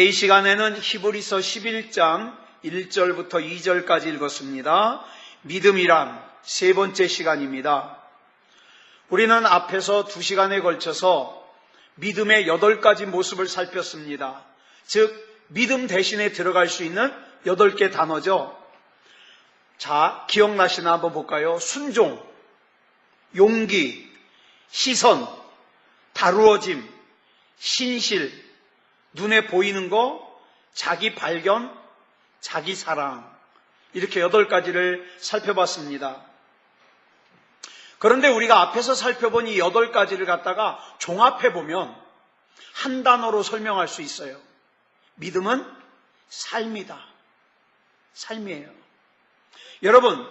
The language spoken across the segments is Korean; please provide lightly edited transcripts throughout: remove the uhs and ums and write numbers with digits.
이 시간에는 히브리서 11장 1절부터 2절까지 읽었습니다. 믿음이란 세 번째 시간입니다. 우리는 앞에서 2시간에 걸쳐서 믿음의 8가지 모습을 살폈습니다. 즉 믿음 대신에 들어갈 수 있는 8개 단어죠. 자, 기억나시나 한번 볼까요? 순종, 용기, 시선, 다루어짐, 신실, 눈에 보이는 거, 자기 발견, 자기 사랑, 이렇게 8가지를 살펴봤습니다. 그런데 우리가 앞에서 살펴본 이 8가지를 갖다가 종합해보면 한 단어로 설명할 수 있어요. 믿음은 삶이다. 삶이에요. 여러분,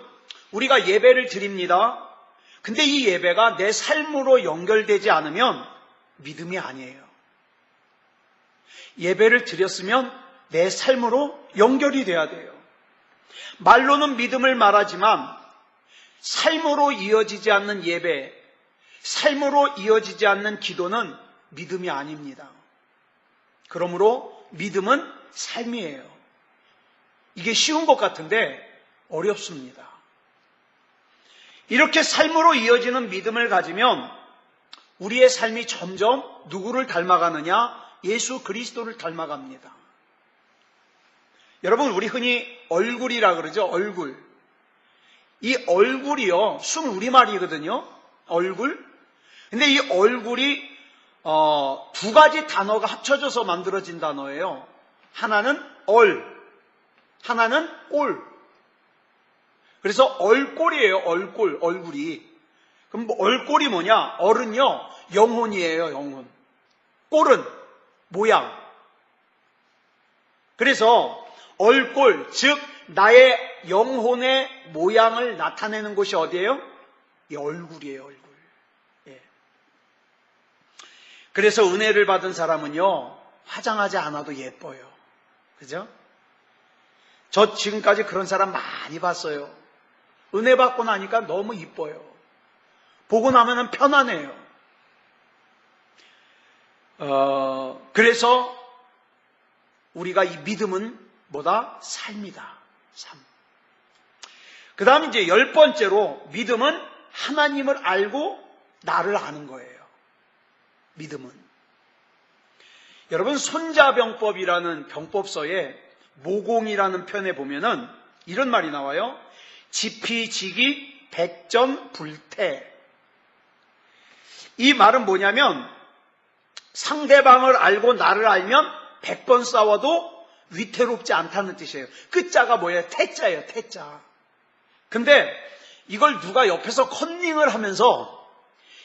우리가 예배를 드립니다. 근데 이 예배가 내 삶으로 연결되지 않으면 믿음이 아니에요. 예배를 드렸으면 내 삶으로 연결이 돼야 돼요. 말로는 믿음을 말하지만 삶으로 이어지지 않는 예배, 삶으로 이어지지 않는 기도는 믿음이 아닙니다. 그러므로 믿음은 삶이에요. 이게 쉬운 것 같은데 어렵습니다. 이렇게 삶으로 이어지는 믿음을 가지면 우리의 삶이 점점 누구를 닮아가느냐? 예수 그리스도를 닮아갑니다. 여러분, 우리 흔히 얼굴이라 그러죠. 얼굴. 이 얼굴이요, 순 우리말이거든요. 얼굴. 근데 이 얼굴이 2가지 단어가 합쳐져서 만들어진 단어예요. 하나는 하나는 꼴. 그래서 얼꼴이에요. 얼꼴, 얼굴이. 그럼 얼꼴이 뭐냐? 얼은요, 영혼이에요. 영혼. 꼴은 모양. 그래서 얼꼴, 즉 나의 영혼의 모양을 나타내는 곳이 어디예요? 이 얼굴이에요. 얼굴. 예. 그래서 은혜를 받은 사람은요, 화장하지 않아도 예뻐요. 그죠? 저 지금까지 그런 사람 많이 봤어요. 은혜 받고 나니까 너무 이뻐요. 보고 나면은 편안해요. 그래서 우리가 이 믿음은 뭐다? 삶이다. 삶. 그 다음 이제 10번째로 믿음은 하나님을 알고 나를 아는 거예요. 믿음은. 여러분, 손자병법이라는 병법서에 모공이라는 편에 보면은 이런 말이 나와요. 지피지기 백전불태. 이 말은 뭐냐면 상대방을 알고 나를 알면 100번 싸워도 위태롭지 않다는 뜻이에요. 끝자가 뭐예요? 태자예요. 태자. 근데 이걸 누가 옆에서 컨닝을 하면서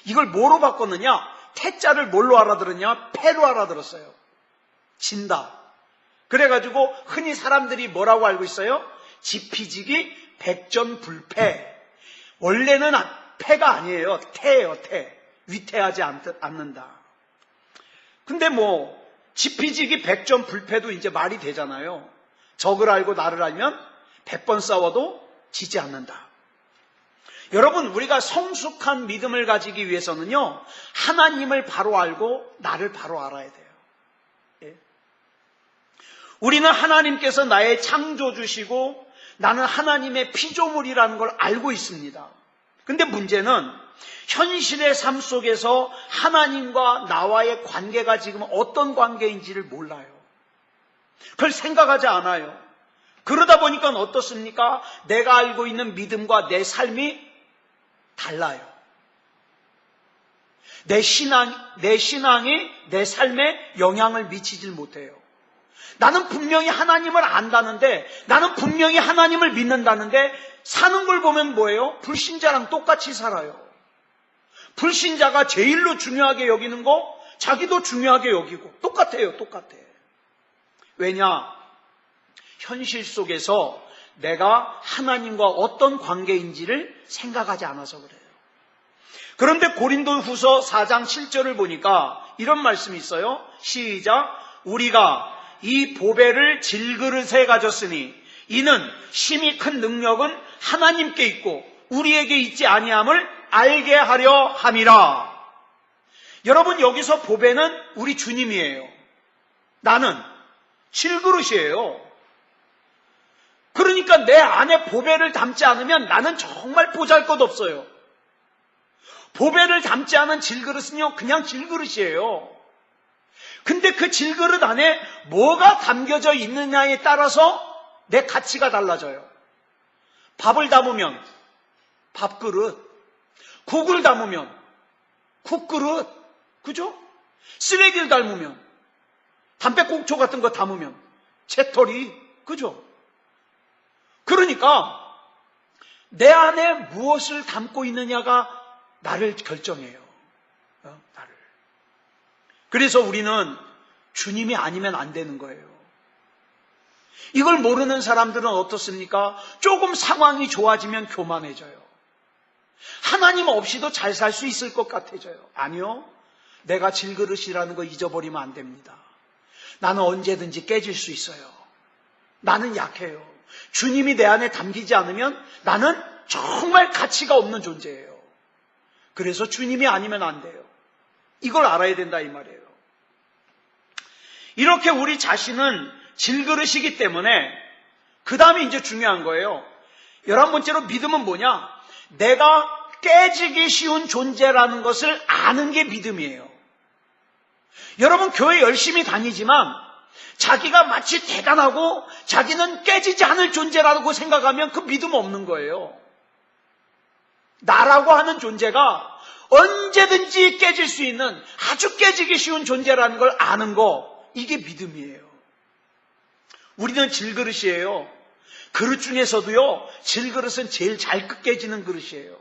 이걸 뭐로 바꿨느냐? 태자를 뭘로 알아들었냐? 패로 알아들었어요. 진다. 그래가지고 흔히 사람들이 뭐라고 알고 있어요? 지피지기 백전불패. 원래는 패가 아니에요. 태예요. 태. 위태하지 않는다. 근데 지피지기 백전불패도 이제 말이 되잖아요. 적을 알고 나를 알면 100번 싸워도 지지 않는다. 여러분, 우리가 성숙한 믿음을 가지기 위해서는요, 하나님을 바로 알고 나를 바로 알아야 돼요. 예. 우리는 하나님께서 나의 창조주시고 나는 하나님의 피조물이라는 걸 알고 있습니다. 근데 문제는 현실의 삶 속에서 하나님과 나와의 관계가 지금 어떤 관계인지를 몰라요. 그걸 생각하지 않아요. 그러다 보니까 어떻습니까? 내가 알고 있는 믿음과 내 삶이 달라요. 내 신앙이 내 삶에 영향을 미치질 못해요. 나는 분명히 하나님을 안다는데, 나는 분명히 하나님을 믿는다는데 사는 걸 보면 뭐예요? 불신자랑 똑같이 살아요. 불신자가 제일로 중요하게 여기는 거 자기도 중요하게 여기고 똑같아요. 똑같아. 왜냐? 현실 속에서 내가 하나님과 어떤 관계인지를 생각하지 않아서 그래요. 그런데 고린도후서 4장 7절을 보니까 이런 말씀이 있어요. 시작. 우리가 이 보배를 질그릇에 가졌으니 이는 심히 큰 능력은 하나님께 있고 우리에게 있지 아니함을 알게 하려 함이라. 여러분, 여기서 보배는 우리 주님이에요. 나는 질그릇이에요. 그러니까 내 안에 보배를 담지 않으면 나는 정말 보잘것없어요. 보배를 담지 않은 질그릇은요, 그냥 질그릇이에요. 근데 그 질그릇 안에 뭐가 담겨져 있느냐에 따라서 내 가치가 달라져요. 밥을 담으면 밥그릇, 국을 담으면 국그릇, 그죠? 쓰레기를 담으면, 담배꽁초 같은 거 담으면 채털이, 그죠? 그러니까 내 안에 무엇을 담고 있느냐가 나를 결정해요. 나를. 그래서 우리는 주님이 아니면 안 되는 거예요. 이걸 모르는 사람들은 어떻습니까? 조금 상황이 좋아지면 교만해져요. 하나님 없이도 잘 살 수 있을 것 같아져요. 아니요. 내가 질그릇이라는 거 잊어버리면 안 됩니다. 나는 언제든지 깨질 수 있어요. 나는 약해요. 주님이 내 안에 담기지 않으면 나는 정말 가치가 없는 존재예요. 그래서 주님이 아니면 안 돼요. 이걸 알아야 된다 이 말이에요. 이렇게 우리 자신은 질그릇이기 때문에 그 다음에 이제 중요한 거예요. 11번째로 믿음은 뭐냐? 내가 깨지기 쉬운 존재라는 것을 아는 게 믿음이에요. 여러분 교회 열심히 다니지만 자기가 마치 대단하고 자기는 깨지지 않을 존재라고 생각하면 그 믿음 없는 거예요. 나라고 하는 존재가 언제든지 깨질 수 있는 아주 깨지기 쉬운 존재라는 걸 아는 거, 이게 믿음이에요. 우리는 질그릇이에요. 그릇 중에서도요, 질그릇은 제일 잘 깨지는 그릇이에요.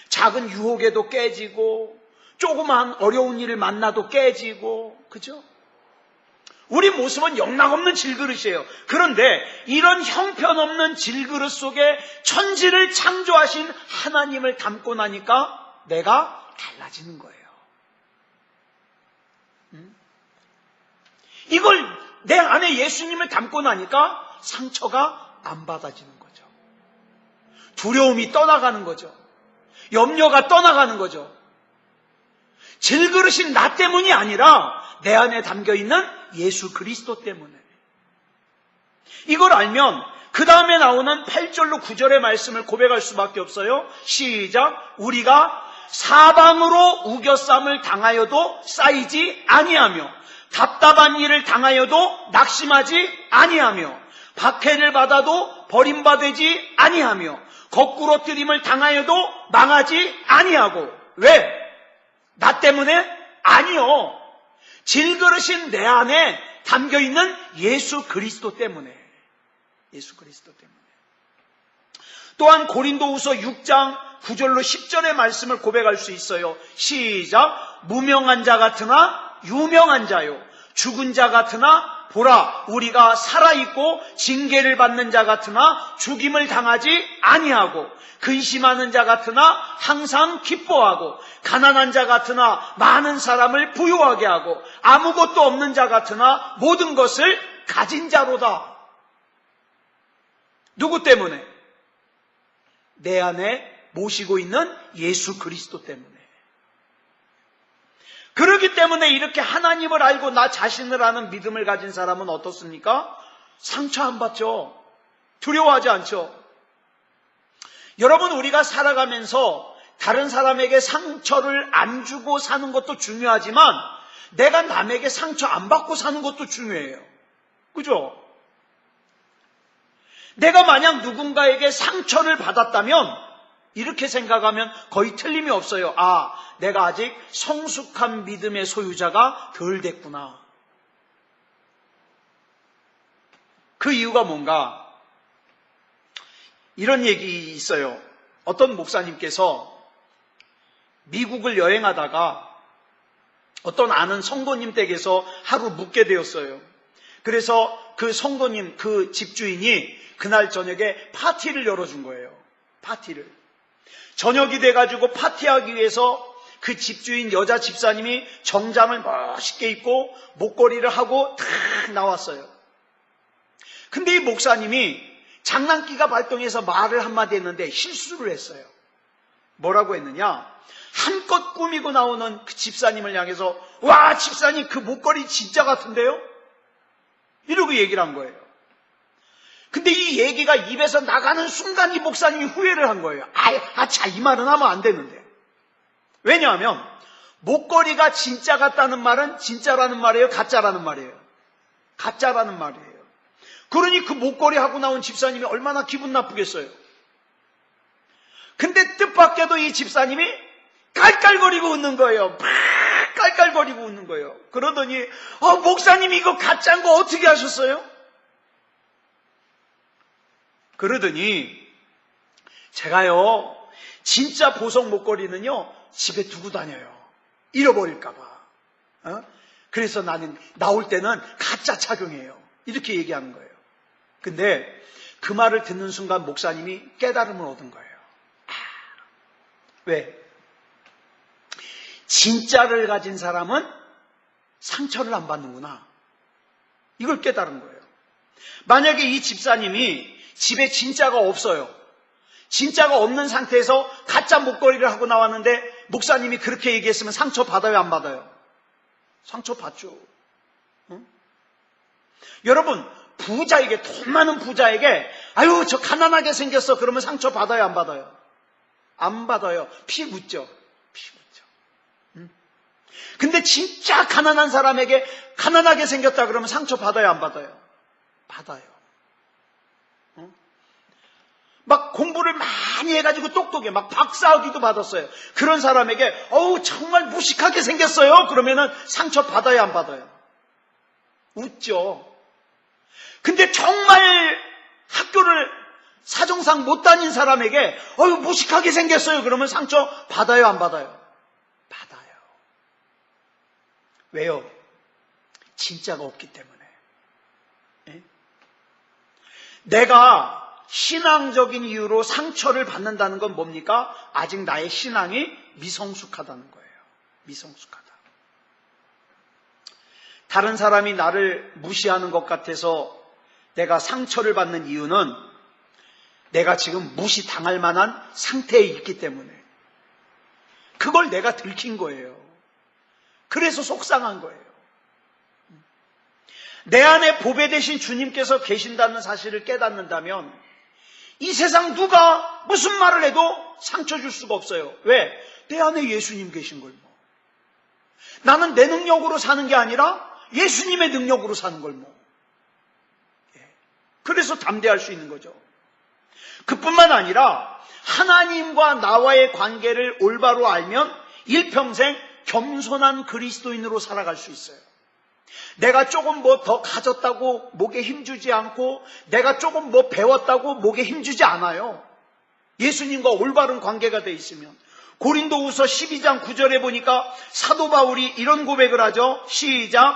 작은 유혹에도 깨지고 조그만 어려운 일을 만나도 깨지고, 그죠? 우리 모습은 영락없는 질그릇이에요. 그런데 이런 형편없는 질그릇 속에 천지를 창조하신 하나님을 담고 나니까 내가 달라지는 거예요. 이걸 내 안에 예수님을 담고 나니까 상처가 안 받아지는 거죠. 두려움이 떠나가는 거죠. 염려가 떠나가는 거죠. 질그릇인 나 때문이 아니라 내 안에 담겨있는 예수 그리스도 때문에. 이걸 알면 그 다음에 나오는 8절로 9절의 말씀을 고백할 수밖에 없어요. 시작. 우리가 사방으로 우겨쌈을 당하여도 쌓이지 아니하며 답답한 일을 당하여도 낙심하지 아니하며 박해를 받아도 버림받지 아니하며 거꾸로 뜨림을 당하여도 망하지 아니하고. 왜? 나 때문에? 아니요. 질그릇인 내 안에 담겨있는 예수 그리스도 때문에. 예수 그리스도 때문에. 또한 고린도후서 6장 9절로 10절의 말씀을 고백할 수 있어요. 시작. 무명한 자 같으나 유명한 자요, 죽은 자 같으나 보라 우리가 살아있고 징계를 받는 자 같으나 죽임을 당하지 아니하고 근심하는 자 같으나 항상 기뻐하고 가난한 자 같으나 많은 사람을 부유하게 하고 아무것도 없는 자 같으나 모든 것을 가진 자로다. 누구 때문에? 내 안에 모시고 있는 예수 그리스도 때문에. 그렇기 때문에 이렇게 하나님을 알고 나 자신을 아는 믿음을 가진 사람은 어떻습니까? 상처 안 받죠. 두려워하지 않죠. 여러분, 우리가 살아가면서 다른 사람에게 상처를 안 주고 사는 것도 중요하지만 내가 남에게 상처 안 받고 사는 것도 중요해요. 그죠? 내가 만약 누군가에게 상처를 받았다면 이렇게 생각하면 거의 틀림이 없어요. 아, 내가 아직 성숙한 믿음의 소유자가 덜 됐구나. 그 이유가 뭔가? 이런 얘기 있어요. 어떤 목사님께서 미국을 여행하다가 어떤 아는 성도님 댁에서 하루 묵게 되었어요. 그래서 그 성도님, 그 집주인이 그날 저녁에 파티를 열어준 거예요. 파티를. 저녁이 돼가지고 파티하기 위해서 그 집주인 여자 집사님이 정장을 멋있게 입고 목걸이를 하고 탁 나왔어요. 근데 이 목사님이 장난기가 발동해서 말을 한마디 했는데 실수를 했어요. 뭐라고 했느냐? 한껏 꾸미고 나오는 그 집사님을 향해서 와, 집사님 그 목걸이 진짜 같은데요? 이러고 얘기를 한 거예요. 근데 이 얘기가 입에서 나가는 순간 이 목사님이 후회를 한 거예요. 자, 이 말은 하면 안 되는데. 왜냐하면 목걸이가 진짜 같다는 말은 진짜라는 말이에요? 가짜라는 말이에요? 가짜라는 말이에요. 그러니 그 목걸이 하고 나온 집사님이 얼마나 기분 나쁘겠어요. 근데 뜻밖에도 이 집사님이 깔깔거리고 웃는 거예요. 막 깔깔거리고 웃는 거예요. 그러더니 목사님 이거 가짜인 거 어떻게 하셨어요? 그러더니 제가요 진짜 보석 목걸이는요 집에 두고 다녀요. 잃어버릴까 봐. 그래서 나는 나올 때는 가짜 착용해요. 이렇게 얘기하는 거예요. 근데 그 말을 듣는 순간 목사님이 깨달음을 얻은 거예요. 왜? 진짜를 가진 사람은 상처를 안 받는구나. 이걸 깨달은 거예요. 만약에 이 집사님이 집에 진짜가 없어요. 진짜가 없는 상태에서 가짜 목걸이를 하고 나왔는데 목사님이 그렇게 얘기했으면 상처 받아요, 안 받아요? 상처 받죠. 응? 여러분, 부자에게, 돈 많은 부자에게 아유 저 가난하게 생겼어 그러면 상처 받아요, 안 받아요? 안 받아요. 피 묻죠. 피 묻죠. 응? 근데 진짜 가난한 사람에게 가난하게 생겼다 그러면 상처 받아요, 안 받아요? 받아요. 응? 막 공부를 많이 해가지고 똑똑해. 막 박사학위도 받았어요. 그런 사람에게 정말 무식하게 생겼어요. 그러면은 상처 받아요, 안 받아요? 웃죠. 근데 정말 학교를 사정상 못 다닌 사람에게 무식하게 생겼어요. 그러면 상처 받아요, 안 받아요? 받아요. 왜요? 진짜가 없기 때문에. 예? 내가 신앙적인 이유로 상처를 받는다는 건 뭡니까? 아직 나의 신앙이 미성숙하다는 거예요. 미성숙하다. 다른 사람이 나를 무시하는 것 같아서 내가 상처를 받는 이유는 내가 지금 무시당할 만한 상태에 있기 때문에 그걸 내가 들킨 거예요. 그래서 속상한 거예요. 내 안에 보배 되신 주님께서 계신다는 사실을 깨닫는다면 이 세상 누가 무슨 말을 해도 상처 줄 수가 없어요. 왜? 내 안에 예수님 계신 걸 뭐. 나는 내 능력으로 사는 게 아니라 예수님의 능력으로 사는 걸 뭐. 그래서 담대할 수 있는 거죠. 그뿐만 아니라 하나님과 나와의 관계를 올바로 알면 일평생 겸손한 그리스도인으로 살아갈 수 있어요. 내가 조금 뭐 더 가졌다고 목에 힘주지 않고 내가 조금 뭐 배웠다고 목에 힘주지 않아요. 예수님과 올바른 관계가 돼 있으면. 고린도후서 12장 9절에 보니까 사도 바울이 이런 고백을 하죠. 시작.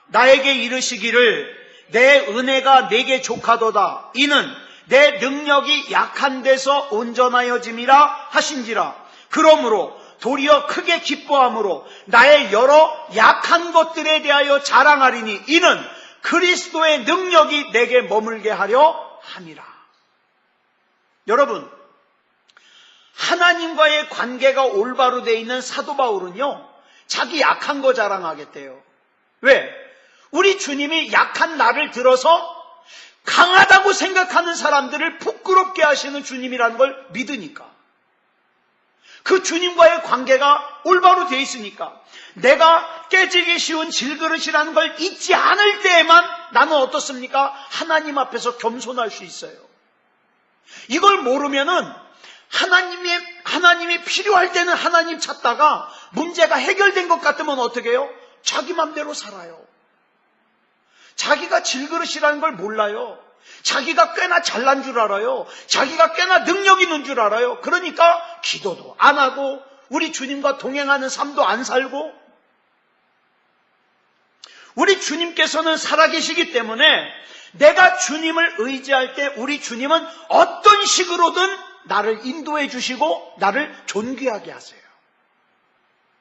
나에게 이르시기를 내 은혜가 내게 족하도다. 이는 내 능력이 약한 데서 온전하여짐이라 하신지라. 그러므로 도리어 크게 기뻐함으로 나의 여러 약한 것들에 대하여 자랑하리니 이는 그리스도의 능력이 내게 머물게 하려 함이라. 여러분, 하나님과의 관계가 올바로 되어 있는 사도 바울은요, 자기 약한 거 자랑하겠대요. 왜? 우리 주님이 약한 나를 들어서 강하다고 생각하는 사람들을 부끄럽게 하시는 주님이라는 걸 믿으니까. 그 주님과의 관계가 올바로 되어 있으니까. 내가 깨지기 쉬운 질그릇이라는 걸 잊지 않을 때에만 나는 어떻습니까? 하나님 앞에서 겸손할 수 있어요. 이걸 모르면은 하나님이 필요할 때는 하나님 찾다가 문제가 해결된 것 같으면 어떻게 해요? 자기 맘대로 살아요. 자기가 질그릇이라는 걸 몰라요. 자기가 꽤나 잘난 줄 알아요. 자기가 꽤나 능력 있는 줄 알아요. 그러니까 기도도 안 하고 우리 주님과 동행하는 삶도 안 살고. 우리 주님께서는 살아계시기 때문에 내가 주님을 의지할 때 우리 주님은 어떤 식으로든 나를 인도해 주시고 나를 존귀하게 하세요.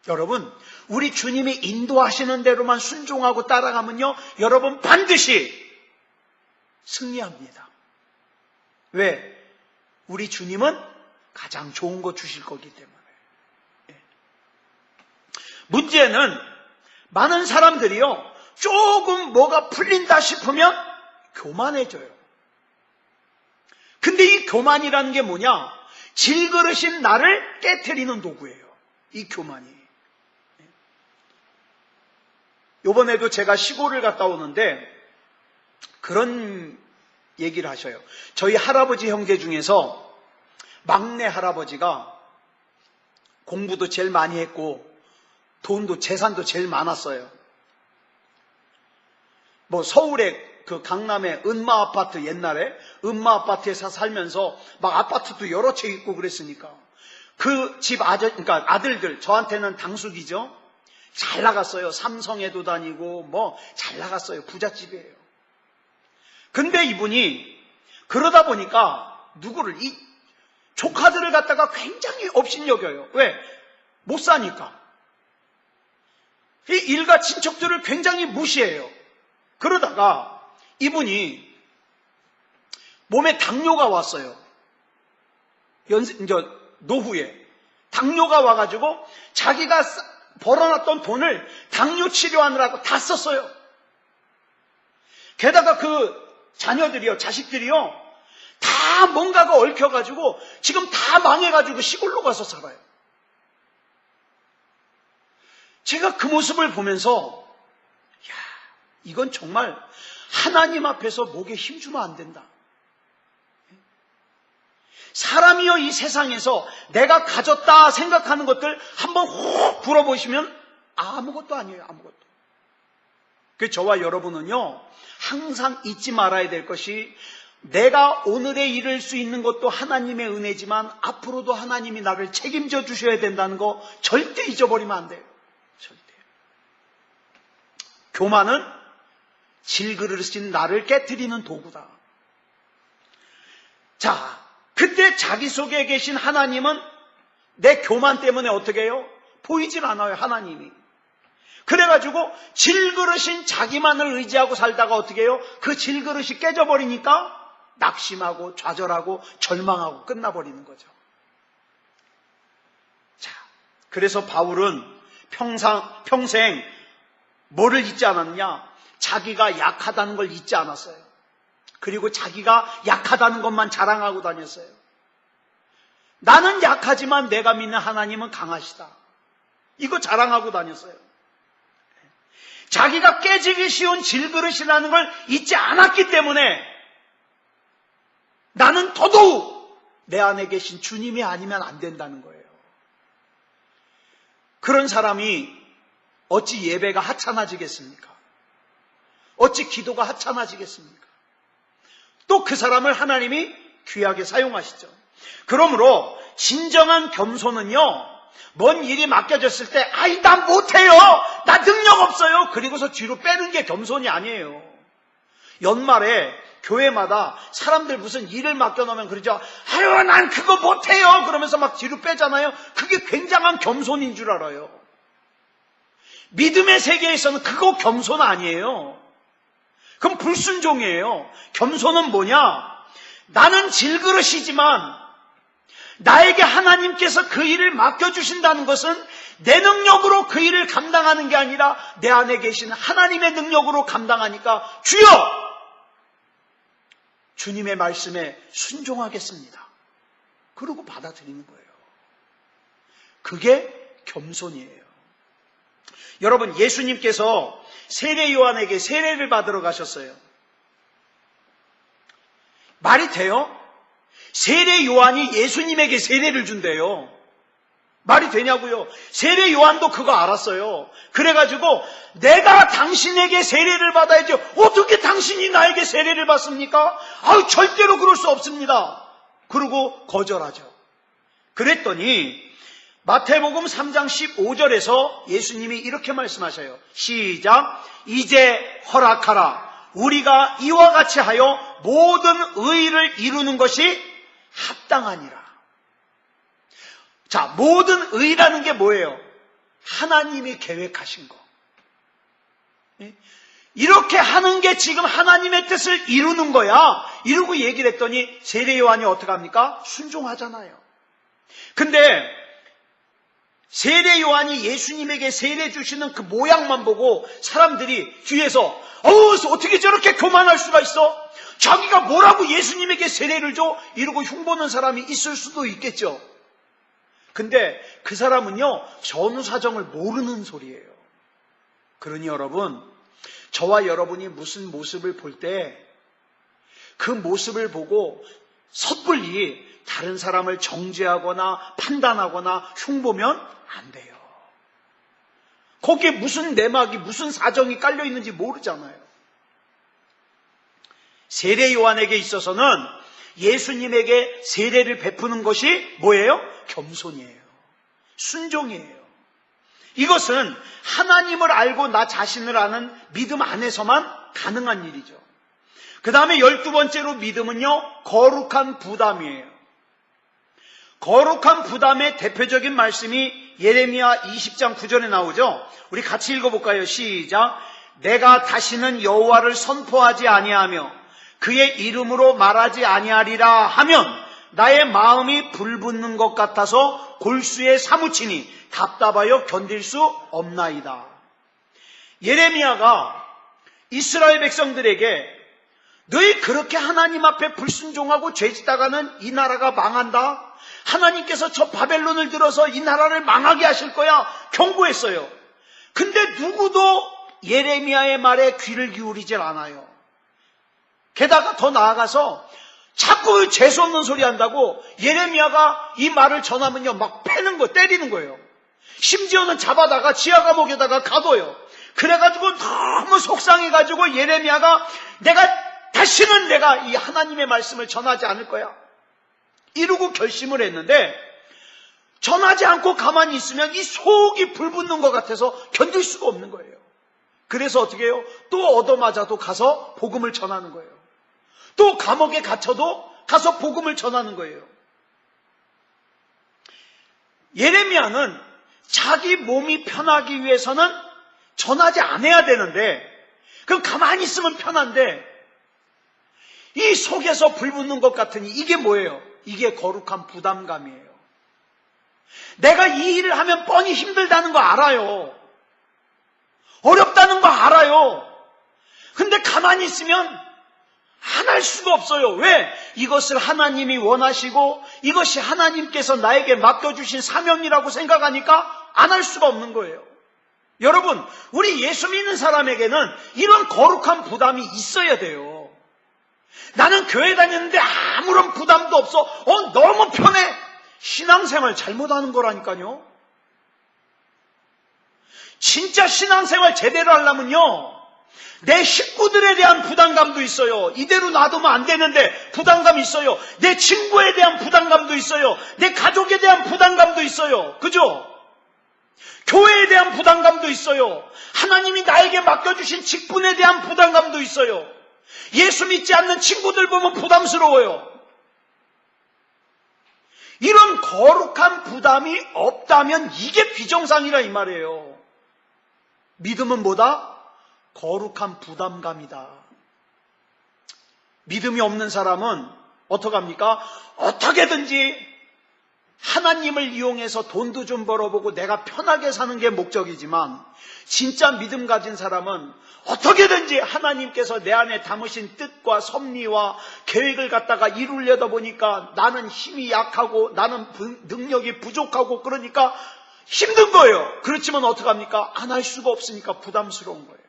여러분, 우리 주님이 인도하시는 대로만 순종하고 따라가면요, 여러분 반드시 승리합니다. 왜? 우리 주님은 가장 좋은 거 주실 거기 때문에. 문제는 많은 사람들이요, 조금 뭐가 풀린다 싶으면 교만해져요. 근데 이 교만이라는 게 뭐냐? 질그릇인 나를 깨트리는 도구예요. 이 교만이. 요번에도 제가 시골을 갔다 오는데 그런 얘기를 하셔요. 저희 할아버지 형제 중에서 막내 할아버지가 공부도 제일 많이 했고 돈도 재산도 제일 많았어요. 뭐 서울에 그 강남에 은마 아파트, 옛날에 은마 아파트에서 살면서 막 아파트도 여러 채 있고 그랬으니까 그 집 그러니까 아들들, 저한테는 당숙이죠. 잘 나갔어요. 삼성에도 다니고 뭐 잘 나갔어요. 부잣집이에요. 근데 이분이 그러다 보니까 누구를 이 조카들을 갖다가 굉장히 업신여겨요. 왜? 못 사니까. 이 일가 친척들을 굉장히 무시해요. 그러다가 이분이 몸에 당뇨가 왔어요. 노후에 당뇨가 와가지고 자기가 벌어놨던 돈을 당뇨 치료하느라고 다 썼어요. 게다가 그 자녀들이요, 자식들이요, 다 뭔가가 얽혀가지고 지금 다 망해가지고 시골로 가서 살아요. 제가 그 모습을 보면서 야, 이건 정말 하나님 앞에서 목에 힘주면 안 된다. 사람이요, 이 세상에서 내가 가졌다 생각하는 것들 한번 훅 불어보시면 아무것도 아니에요. 아무것도. 그 저와 여러분은요, 항상 잊지 말아야 될 것이 내가 오늘에 이룰 수 있는 것도 하나님의 은혜지만 앞으로도 하나님이 나를 책임져 주셔야 된다는 거 절대 잊어버리면 안 돼요. 절대. 교만은 질그릇인 나를 깨트리는 도구다. 자, 그때 자기 속에 계신 하나님은 내 교만 때문에 어떻게 해요? 보이질 않아요, 하나님이. 그래가지고 질그릇인 자기만을 의지하고 살다가 어떻게 해요? 그 질그릇이 깨져버리니까 낙심하고 좌절하고 절망하고 끝나버리는 거죠. 자, 그래서 바울은 평생 뭐를 잊지 않았냐? 자기가 약하다는 걸 잊지 않았어요. 그리고 자기가 약하다는 것만 자랑하고 다녔어요. 나는 약하지만 내가 믿는 하나님은 강하시다. 이거 자랑하고 다녔어요. 자기가 깨지기 쉬운 질그릇이라는 걸 잊지 않았기 때문에 나는 더더욱 내 안에 계신 주님이 아니면 안 된다는 거예요. 그런 사람이 어찌 예배가 하찮아지겠습니까? 어찌 기도가 하찮아지겠습니까? 또 그 사람을 하나님이 귀하게 사용하시죠. 그러므로 진정한 겸손은요, 뭔 일이 맡겨졌을 때 아이 나 못해요, 나 능력 없어요, 그리고서 뒤로 빼는 게 겸손이 아니에요. 연말에 교회마다 사람들 무슨 일을 맡겨놓으면 그러죠. 아유 난 그거 못해요 그러면서 막 뒤로 빼잖아요. 그게 굉장한 겸손인 줄 알아요. 믿음의 세계에서는 그거 겸손 아니에요. 그럼 불순종이에요. 겸손은 뭐냐? 나는 질그릇이지만 나에게 하나님께서 그 일을 맡겨주신다는 것은 내 능력으로 그 일을 감당하는 게 아니라 내 안에 계신 하나님의 능력으로 감당하니까 주여! 주님의 말씀에 순종하겠습니다. 그러고 받아들이는 거예요. 그게 겸손이에요. 여러분, 예수님께서 세례 요한에게 세례를 받으러 가셨어요. 말이 돼요? 세례 요한이 예수님에게 세례를 준대요. 말이 되냐고요? 세례 요한도 그거 알았어요. 그래가지고 내가 당신에게 세례를 받아야지 어떻게 당신이 나에게 세례를 받습니까? 아유 절대로 그럴 수 없습니다. 그러고 거절하죠. 그랬더니 마태복음 3장 15절에서 예수님이 이렇게 말씀하셔요. 시작. 이제 허락하라. 우리가 이와 같이 하여 모든 의를 이루는 것이 합당하니라. 자, 모든 의라는 게 뭐예요? 하나님이 계획하신 거. 이렇게 하는 게 지금 하나님의 뜻을 이루는 거야. 이러고 얘기를 했더니 세례 요한이 어떻게 합니까? 순종하잖아요. 근데 세례 요한이 예수님에게 세례 주시는 그 모양만 보고 사람들이 뒤에서 어떻게 저렇게 교만할 수가 있어? 자기가 뭐라고 예수님에게 세례를 줘? 이러고 흉보는 사람이 있을 수도 있겠죠. 근데 그 사람은요, 전후 사정을 모르는 소리예요. 그러니 여러분, 저와 여러분이 무슨 모습을 볼 때 그 모습을 보고 섣불리 다른 사람을 정죄하거나 판단하거나 흉보면 안 돼요. 거기에 무슨 내막이, 무슨 사정이 깔려 있는지 모르잖아요. 세례 요한에게 있어서는 예수님에게 세례를 베푸는 것이 뭐예요? 겸손이에요. 순종이에요. 이것은 하나님을 알고 나 자신을 아는 믿음 안에서만 가능한 일이죠. 그 다음에 12번째로 믿음은요, 거룩한 부담이에요. 거룩한 부담의 대표적인 말씀이 예레미야 20장 9절에 나오죠. 우리 같이 읽어볼까요? 시작. 내가 다시는 여호와를 선포하지 아니하며 그의 이름으로 말하지 아니하리라 하면 나의 마음이 불붙는 것 같아서 골수에 사무치니 답답하여 견딜 수 없나이다. 예레미야가 이스라엘 백성들에게 너희 그렇게 하나님 앞에 불순종하고 죄짓다가는 이 나라가 망한다. 하나님께서 저 바벨론을 들어서 이 나라를 망하게 하실 거야. 경고했어요. 근데 누구도 예레미야의 말에 귀를 기울이질 않아요. 게다가 더 나아가서 자꾸 재수없는 소리 한다고 예레미야가 이 말을 전하면요, 막 패는 거, 때리는 거예요. 심지어는 잡아다가 지하 감옥에다가 가둬요. 그래가지고 너무 속상해가지고 예레미야가 다시는 내가 이 하나님의 말씀을 전하지 않을 거야. 이러고 결심을 했는데 전하지 않고 가만히 있으면 이 속이 불붙는 것 같아서 견딜 수가 없는 거예요. 그래서 어떻게 해요? 또 얻어맞아도 가서 복음을 전하는 거예요. 또 감옥에 갇혀도 가서 복음을 전하는 거예요. 예레미야는 자기 몸이 편하기 위해서는 전하지 않아야 되는데, 그럼 가만히 있으면 편한데 이 속에서 불붙는 것 같으니 이게 뭐예요? 이게 거룩한 부담감이에요. 내가 이 일을 하면 뻔히 힘들다는 거 알아요. 어렵다는 거 알아요. 근데 가만히 있으면 안 할 수가 없어요. 왜? 이것을 하나님이 원하시고 이것이 하나님께서 나에게 맡겨주신 사명이라고 생각하니까 안 할 수가 없는 거예요. 여러분, 우리 예수 믿는 사람에게는 이런 거룩한 부담이 있어야 돼요. 나는 교회 다녔는데 아무런 부담도 없어. 너무 편해. 신앙생활 잘못하는 거라니까요. 진짜 신앙생활 제대로 하려면요, 내 식구들에 대한 부담감도 있어요. 이대로 놔두면 안 되는데 부담감이 있어요. 내 친구에 대한 부담감도 있어요. 내 가족에 대한 부담감도 있어요. 그죠? 교회에 대한 부담감도 있어요. 하나님이 나에게 맡겨주신 직분에 대한 부담감도 있어요. 예수 믿지 않는 친구들 보면 부담스러워요. 이런 거룩한 부담이 없다면 이게 비정상이라 이 말이에요. 믿음은 뭐다? 거룩한 부담감이다. 믿음이 없는 사람은 어떡합니까? 어떻게든지 하나님을 이용해서 돈도 좀 벌어보고 내가 편하게 사는 게 목적이지만, 진짜 믿음 가진 사람은 어떻게든지 하나님께서 내 안에 담으신 뜻과 섭리와 계획을 갖다가 이루려다 보니까 나는 힘이 약하고 나는 능력이 부족하고 그러니까 힘든 거예요. 그렇지만 어떡합니까? 안 할 수가 없으니까 부담스러운 거예요.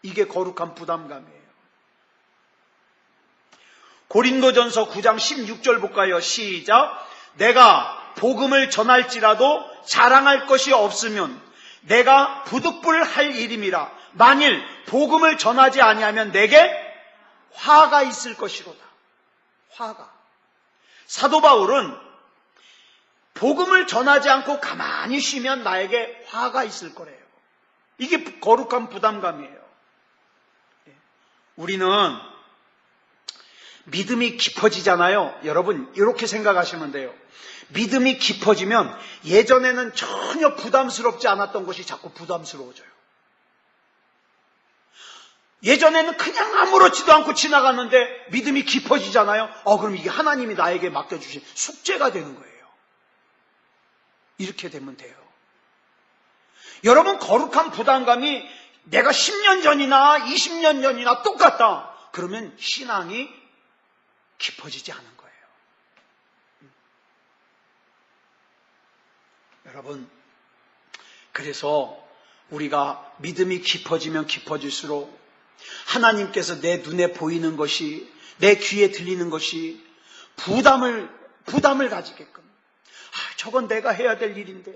이게 거룩한 부담감이에요. 고린도전서 9장 16절 볼까요? 시작. 내가 복음을 전할지라도 자랑할 것이 없으면 내가 부득불 할 일임이라. 만일 복음을 전하지 아니하면 내게 화가 있을 것이로다. 화가. 사도 바울은 복음을 전하지 않고 가만히 쉬면 나에게 화가 있을 거래요. 이게 거룩한 부담감이에요. 우리는 믿음이 깊어지잖아요. 여러분, 이렇게 생각하시면 돼요. 믿음이 깊어지면 예전에는 전혀 부담스럽지 않았던 것이 자꾸 부담스러워져요. 예전에는 그냥 아무렇지도 않고 지나갔는데 믿음이 깊어지잖아요. 그럼 이게 하나님이 나에게 맡겨주신 숙제가 되는 거예요. 이렇게 되면 돼요. 여러분, 거룩한 부담감이 내가 10년 전이나 20년 전이나 똑같다. 그러면 신앙이 깊어지지 않은 거예요. 여러분, 그래서 우리가 믿음이 깊어지면 깊어질수록 하나님께서 내 눈에 보이는 것이, 내 귀에 들리는 것이 부담을 가지게끔, 저건 내가 해야 될 일인데,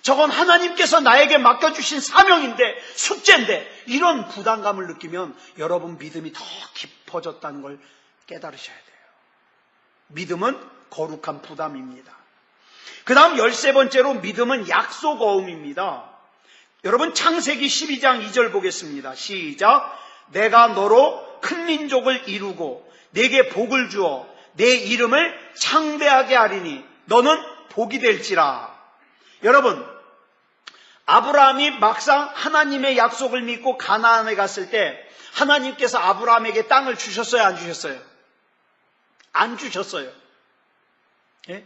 저건 하나님께서 나에게 맡겨주신 사명인데, 숙제인데, 이런 부담감을 느끼면 여러분 믿음이 더 깊어졌다는 걸 깨달으셔야 돼요. 믿음은 거룩한 부담입니다. 그 다음 13번째로 믿음은 약속어음입니다. 여러분, 창세기 12장 2절 보겠습니다. 시작. 내가 너로 큰 민족을 이루고 내게 복을 주어 내 이름을 창대하게 하리니 너는 복이 될지라. 여러분, 아브라함이 막상 하나님의 약속을 믿고 가나안에 갔을 때 하나님께서 아브라함에게 땅을 주셨어요, 안 주셨어요? 안 주셨어요. 예?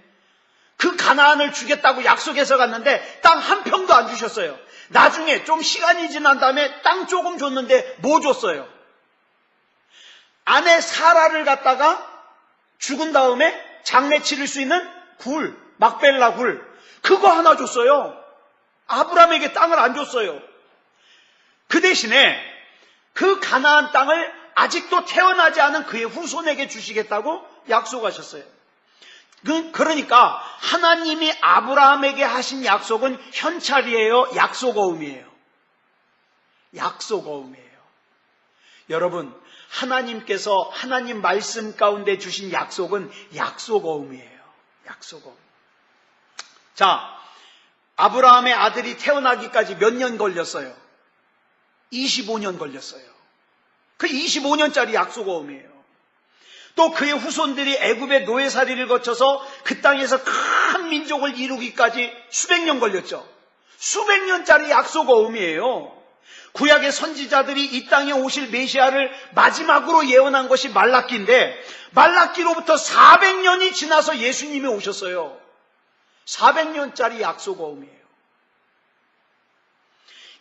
그 가나안을 주겠다고 약속해서 갔는데 땅 한 평도 안 주셨어요. 나중에 좀 시간이 지난 다음에 땅 조금 줬는데 뭐 줬어요? 아내 사라를 갖다가 죽은 다음에 장례 치를 수 있는 굴, 막벨라 굴, 그거 하나 줬어요. 아브라함에게 땅을 안 줬어요. 그 대신에 그 가나안 땅을 아직도 태어나지 않은 그의 후손에게 주시겠다고 약속하셨어요. 그러니까 하나님이 아브라함에게 하신 약속은 현찰이에요, 약속어음이에요? 약속어음이에요. 여러분, 하나님께서 하나님 말씀 가운데 주신 약속은 약속어음이에요. 약속어음. 자, 아브라함의 아들이 태어나기까지 몇 년 걸렸어요? 25년 걸렸어요. 그 25년짜리 약속어음이에요. 또 그의 후손들이 애굽의 노예살이를 거쳐서 그 땅에서 큰 민족을 이루기까지 수백 년 걸렸죠. 수백 년짜리 약속어음이에요. 구약의 선지자들이 이 땅에 오실 메시아를 마지막으로 예언한 것이 말라기인데 말라기로부터 400년이 지나서 예수님이 오셨어요. 400년짜리 약속어음이에요.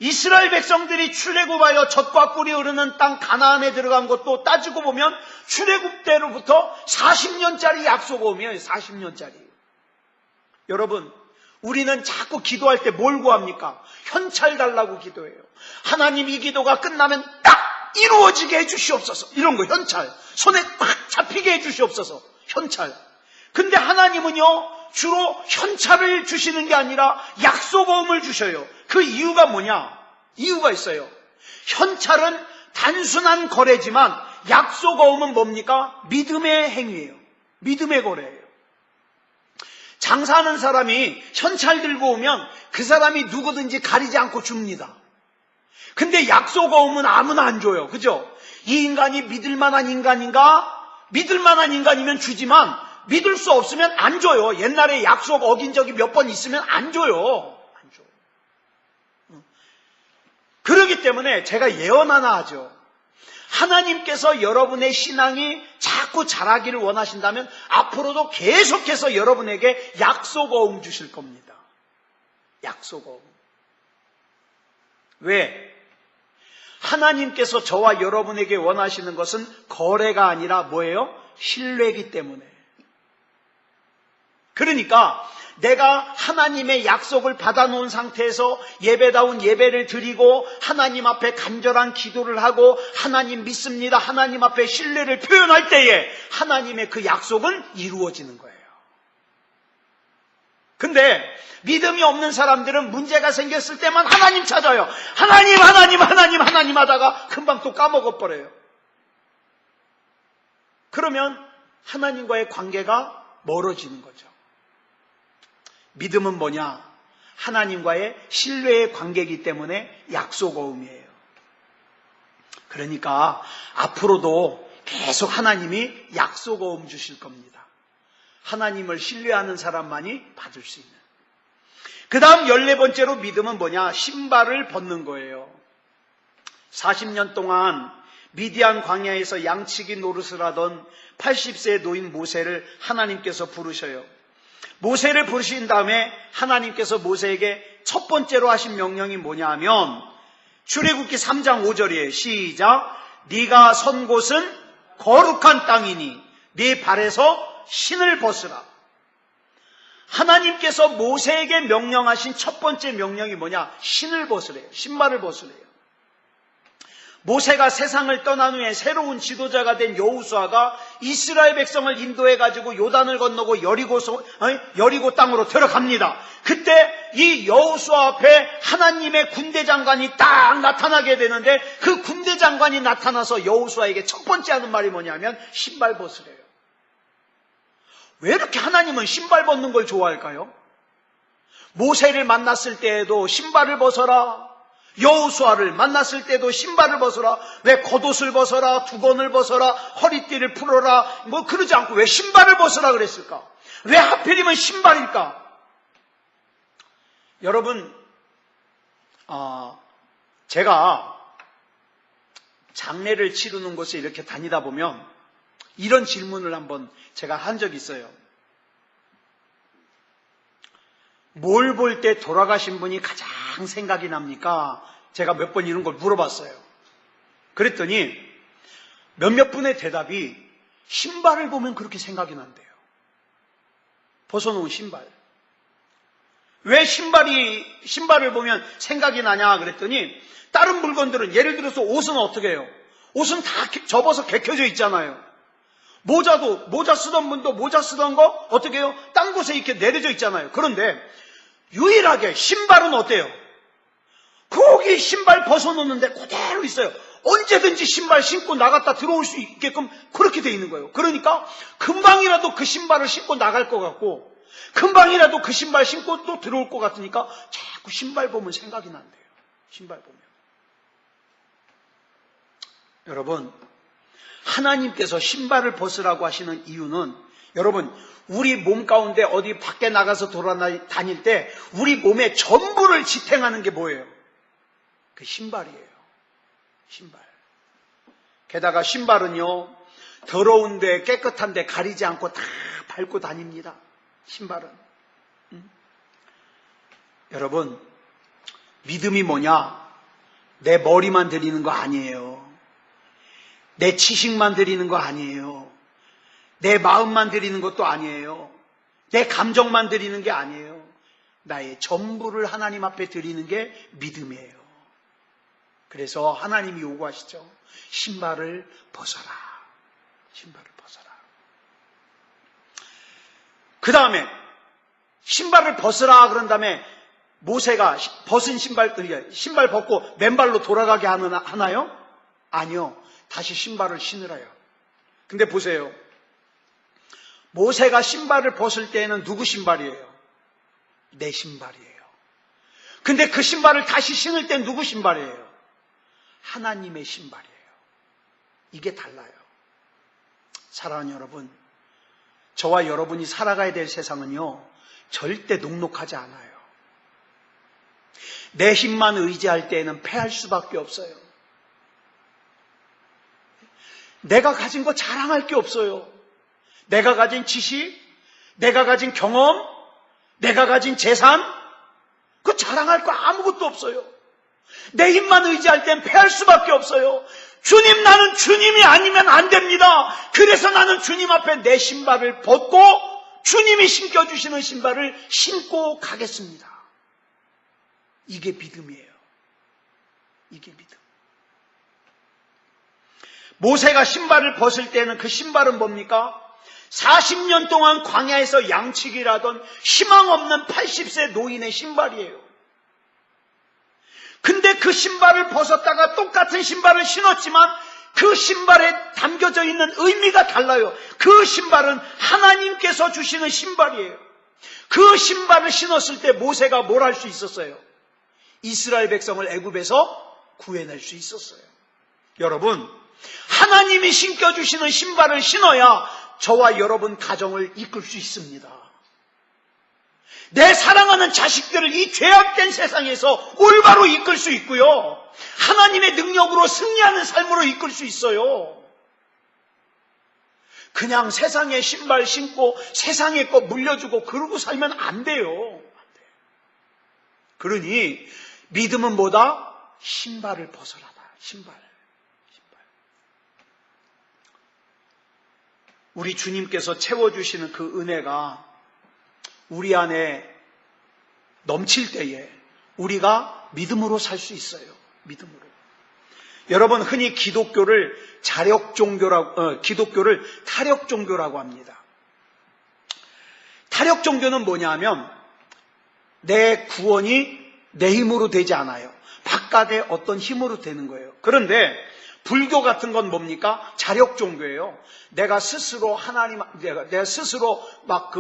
이스라엘 백성들이 출애굽하여 젖과 꿀이 흐르는 땅 가나안에 들어간 것도 따지고 보면 출애굽 때로부터 40년짜리 약속어음이에요. 40년짜리. 여러분, 우리는 자꾸 기도할 때 뭘 구합니까? 현찰 달라고 기도해요. 하나님, 이 기도가 끝나면 딱 이루어지게 해주시옵소서. 이런 거, 현찰. 손에 딱 잡히게 해주시옵소서. 현찰. 근데 하나님은요, 주로 현찰을 주시는 게 아니라 약속어음을 주셔요. 그 이유가 뭐냐? 이유가 있어요. 현찰은 단순한 거래지만 약속어음은 뭡니까? 믿음의 행위예요. 믿음의 거래예요. 장사하는 사람이 현찰 들고 오면 그 사람이 누구든지 가리지 않고 줍니다. 근데 약속어음은 아무나 안 줘요. 그죠? 이 인간이 믿을 만한 인간인가? 믿을 만한 인간이면 주지만 믿을 수 없으면 안 줘요. 옛날에 약속 어긴 적이 몇 번 있으면 안 줘요. 안 줘. 그렇기 때문에 제가 예언 하나 하죠. 하나님께서 여러분의 신앙이 자꾸 자라기를 원하신다면 앞으로도 계속해서 여러분에게 약속어음 주실 겁니다. 약속어음. 왜? 하나님께서 저와 여러분에게 원하시는 것은 거래가 아니라 뭐예요? 신뢰이기 때문에. 그러니까 내가 하나님의 약속을 받아놓은 상태에서 예배다운 예배를 드리고 하나님 앞에 간절한 기도를 하고 하나님 믿습니다, 하나님 앞에 신뢰를 표현할 때에 하나님의 그 약속은 이루어지는 거예요. 근데 믿음이 없는 사람들은 문제가 생겼을 때만 하나님 찾아요. 하나님 하다가 금방 또 까먹어버려요. 그러면 하나님과의 관계가 멀어지는 거죠. 믿음은 뭐냐? 하나님과의 신뢰의 관계이기 때문에 약속어음이에요. 그러니까 앞으로도 계속 하나님이 약속어음 주실 겁니다. 하나님을 신뢰하는 사람만이 받을 수 있는. 그 다음 14번째로 믿음은 뭐냐? 신발을 벗는 거예요. 40년 동안 미디안 광야에서 양치기 노릇을 하던 80세 노인 모세를 하나님께서 부르셔요. 모세를 부르신 다음에 하나님께서 모세에게 첫 번째로 하신 명령이 뭐냐 하면 출애굽기 3장 5절이에요. 시작. 네가 선 곳은 거룩한 땅이니 네 발에서 신을 벗으라. 하나님께서 모세에게 명령하신 첫 번째 명령이 뭐냐? 신을 벗으래요. 신발을 벗으래요. 모세가 세상을 떠난 후에 새로운 지도자가 된 여호수아가 이스라엘 백성을 인도해가지고 요단을 건너고 여리고 땅으로 들어갑니다. 그때 이 여호수아 앞에 하나님의 군대 장관이 딱 나타나게 되는데 그 군대 장관이 나타나서 여호수아에게 첫 번째 하는 말이 뭐냐면 신발 벗으래요. 왜 이렇게 하나님은 신발 벗는 걸 좋아할까요? 모세를 만났을 때에도 신발을 벗어라. 여호수아를 만났을 때도 신발을 벗어라. 왜 겉옷을 벗어라, 두건을 벗어라, 허리띠를 풀어라, 뭐 그러지 않고 왜 신발을 벗어라 그랬을까? 왜 하필이면 신발일까? 여러분, 제가 장례를 치르는 곳에 이렇게 다니다 보면 이런 질문을 한번 제가 한 적이 있어요. 뭘 볼 때 돌아가신 분이 가장 생각이 납니까? 제가 몇 번 이런 걸 물어봤어요. 그랬더니 몇몇 분의 대답이 신발을 보면 그렇게 생각이 난대요. 벗어놓은 신발. 왜 신발을 보면 생각이 나냐 그랬더니 다른 물건들은 예를 들어서 옷은 어떻게 해요? 옷은 다 접어서 개켜져 있잖아요. 모자 쓰던 분도 모자 쓰던 거 어떻게 해요? 딴 곳에 이렇게 내려져 있잖아요. 그런데 유일하게 신발은 어때요? 거기 신발 벗어놓는데 그대로 있어요. 언제든지 신발 신고 나갔다 들어올 수 있게끔 그렇게 돼 있는 거예요. 그러니까 금방이라도 그 신발을 신고 나갈 것 같고 금방이라도 그 신발 신고 또 들어올 것 같으니까 자꾸 신발 보면 생각이 난대요. 신발 보면. 여러분, 하나님께서 신발을 벗으라고 하시는 이유는 여러분, 우리 몸 가운데 어디 밖에 나가서 돌아다닐 때 우리 몸의 전부를 지탱하는 게 뭐예요? 그 신발이에요. 신발. 게다가 신발은요, 더러운데 깨끗한데 가리지 않고 다 밟고 다닙니다. 신발은. 여러분, 믿음이 뭐냐? 내 머리만 드리는 거 아니에요. 내 지식만 드리는 거 아니에요. 내 마음만 드리는 것도 아니에요. 내 감정만 드리는 게 아니에요. 나의 전부를 하나님 앞에 드리는 게 믿음이에요. 그래서 하나님이 요구하시죠. 신발을 벗어라. 신발을 벗어라. 그 다음에 신발을 벗으라 그런 다음에 모세가 벗은 신발 벗고 맨발로 돌아가게 하나요? 아니요. 다시 신발을 신으라요. 근데 보세요. 모세가 신발을 벗을 때에는 누구 신발이에요? 내 신발이에요. 근데 그 신발을 다시 신을 땐 누구 신발이에요? 하나님의 신발이에요. 이게 달라요. 사랑하는 여러분, 저와 여러분이 살아가야 될 세상은요, 절대 녹록하지 않아요. 내 힘만 의지할 때에는 패할 수밖에 없어요. 내가 가진 거 자랑할 게 없어요. 내가 가진 지식, 내가 가진 경험, 내가 가진 재산, 그거 자랑할 거 아무것도 없어요. 내 힘만 의지할 땐 패할 수밖에 없어요. 주님, 나는 주님이 아니면 안 됩니다. 그래서 나는 주님 앞에 내 신발을 벗고 주님이 신겨주시는 신발을 신고 가겠습니다. 이게 믿음이에요. 이게 믿음. 모세가 신발을 벗을 때는 그 신발은 뭡니까? 40년 동안 광야에서 양치기를 하던 희망 없는 80세 노인의 신발이에요. 근데 그 신발을 벗었다가 똑같은 신발을 신었지만 그 신발에 담겨져 있는 의미가 달라요. 그 신발은 하나님께서 주시는 신발이에요. 그 신발을 신었을 때 모세가 뭘 할 수 있었어요? 이스라엘 백성을 애굽에서 구해낼 수 있었어요. 여러분, 하나님이 신겨주시는 신발을 신어야 저와 여러분 가정을 이끌 수 있습니다. 내 사랑하는 자식들을 이 죄악된 세상에서 올바로 이끌 수 있고요. 하나님의 능력으로 승리하는 삶으로 이끌 수 있어요. 그냥 세상에 신발 신고 세상에 거 물려주고 그러고 살면 안 돼요. 그러니 믿음은 뭐다? 신발을 벗어라다. 신발. 우리 주님께서 채워주시는 그 은혜가 우리 안에 넘칠 때에 우리가 믿음으로 살 수 있어요. 믿음으로. 여러분, 흔히 기독교를 기독교를 타력 종교라고 합니다. 타력 종교는 뭐냐 하면 내 구원이 내 힘으로 되지 않아요. 바깥의 어떤 힘으로 되는 거예요. 그런데 불교 같은 건 뭡니까? 자력 종교예요. 내가 스스로 내가 스스로 막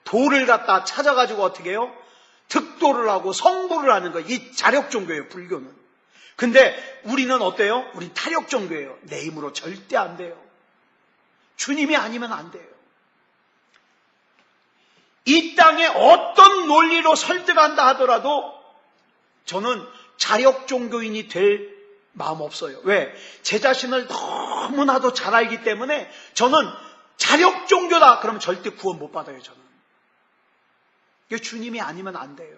도를 갖다 찾아가지고 어떻게 해요? 득도를 하고 성불을 하는 거. 이 자력 종교예요, 불교는. 근데 우리는 어때요? 우린 타력 종교예요. 내 힘으로 절대 안 돼요. 주님이 아니면 안 돼요. 이 땅에 어떤 논리로 설득한다 하더라도 저는 자력 종교인이 될 마음 없어요. 왜? 제 자신을 너무나도 잘 알기 때문에 저는 자력 종교다 그러면 절대 구원 못 받아요. 저는. 이게 주님이 아니면 안 돼요.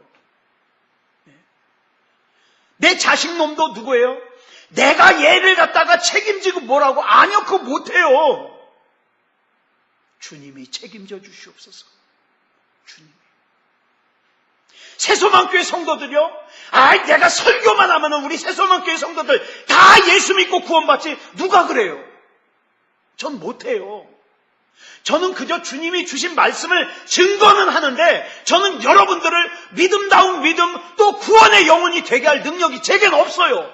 내 자식 놈도 누구예요? 내가 얘를 갖다가 책임지고 뭐라고? 아니요, 그거 못해요. 주님이 책임져 주시옵소서. 주님이. 새소망교회 성도들요? 내가 설교만 하면 우리 새소망교회 성도들 다 예수 믿고 구원받지. 누가 그래요? 전 못해요. 저는 그저 주님이 주신 말씀을 증거는 하는데 저는 여러분들을 믿음다운 믿음 또 구원의 영혼이 되게 할 능력이 제게는 없어요.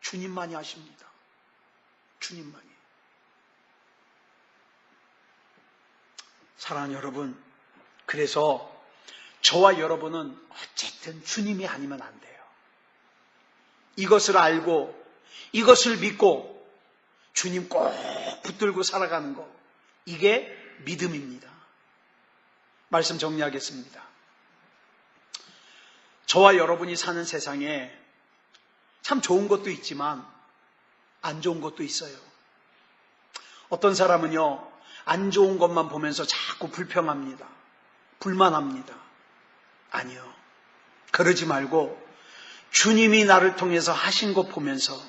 주님만이 하십니다. 주님만이. 사랑하는 여러분, 그래서 저와 여러분은 어쨌든 주님이 아니면 안 돼요. 이것을 알고 이것을 믿고 주님 꼭 붙들고 살아가는 거, 이게 믿음입니다. 말씀 정리하겠습니다. 저와 여러분이 사는 세상에 참 좋은 것도 있지만 안 좋은 것도 있어요. 어떤 사람은요, 안 좋은 것만 보면서 자꾸 불평합니다. 불만합니다. 아니요. 그러지 말고 주님이 나를 통해서 하신 것 보면서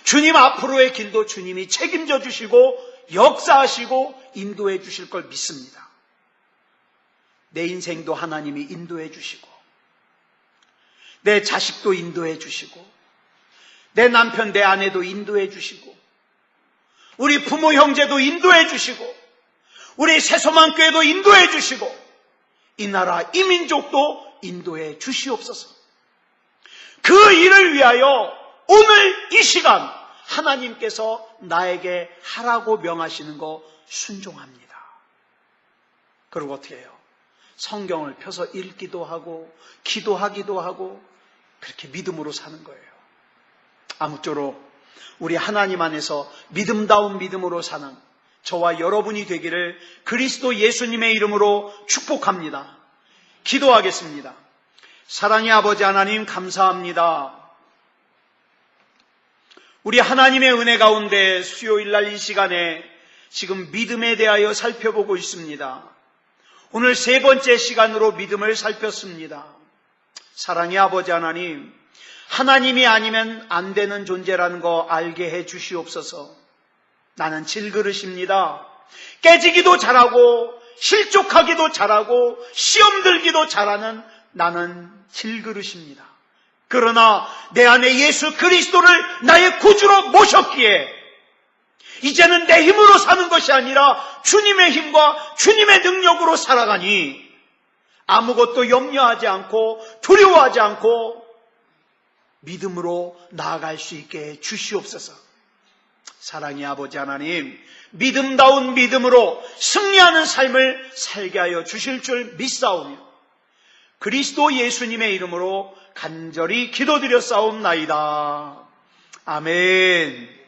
주님 앞으로의 길도 주님이 책임져 주시고 역사하시고 인도해 주실 걸 믿습니다. 내 인생도 하나님이 인도해 주시고 내 자식도 인도해 주시고 내 남편 내 아내도 인도해 주시고 우리 부모 형제도 인도해 주시고 우리 새소망교회도 인도해 주시고 이 나라 이 민족도 인도해 주시옵소서. 그 일을 위하여 오늘 이 시간 하나님께서 나에게 하라고 명하시는 거 순종합니다. 그리고 어떻게 해요? 성경을 펴서 읽기도 하고 기도하기도 하고 그렇게 믿음으로 사는 거예요. 아무쪼록 우리 하나님 안에서 믿음다운 믿음으로 사는 저와 여러분이 되기를 그리스도 예수님의 이름으로 축복합니다. 기도하겠습니다. 사랑의 아버지 하나님, 감사합니다. 우리 하나님의 은혜 가운데 수요일 날 이 시간에 지금 믿음에 대하여 살펴보고 있습니다. 오늘 세 번째 시간으로 믿음을 살폈습니다. 사랑의 아버지 하나님, 하나님이 아니면 안 되는 존재라는 거 알게 해 주시옵소서. 나는 질그릇입니다. 깨지기도 잘하고 실족하기도 잘하고 시험 들기도 잘하는 나는 질그릇입니다. 그러나 내 안에 예수 그리스도를 나의 구주로 모셨기에 이제는 내 힘으로 사는 것이 아니라 주님의 힘과 주님의 능력으로 살아가니 아무것도 염려하지 않고 두려워하지 않고 믿음으로 나아갈 수 있게 주시옵소서. 사랑의 아버지 하나님, 믿음다운 믿음으로 승리하는 삶을 살게 하여 주실 줄 믿사오며 그리스도 예수님의 이름으로 간절히 기도드렸사옵나이다. 아멘.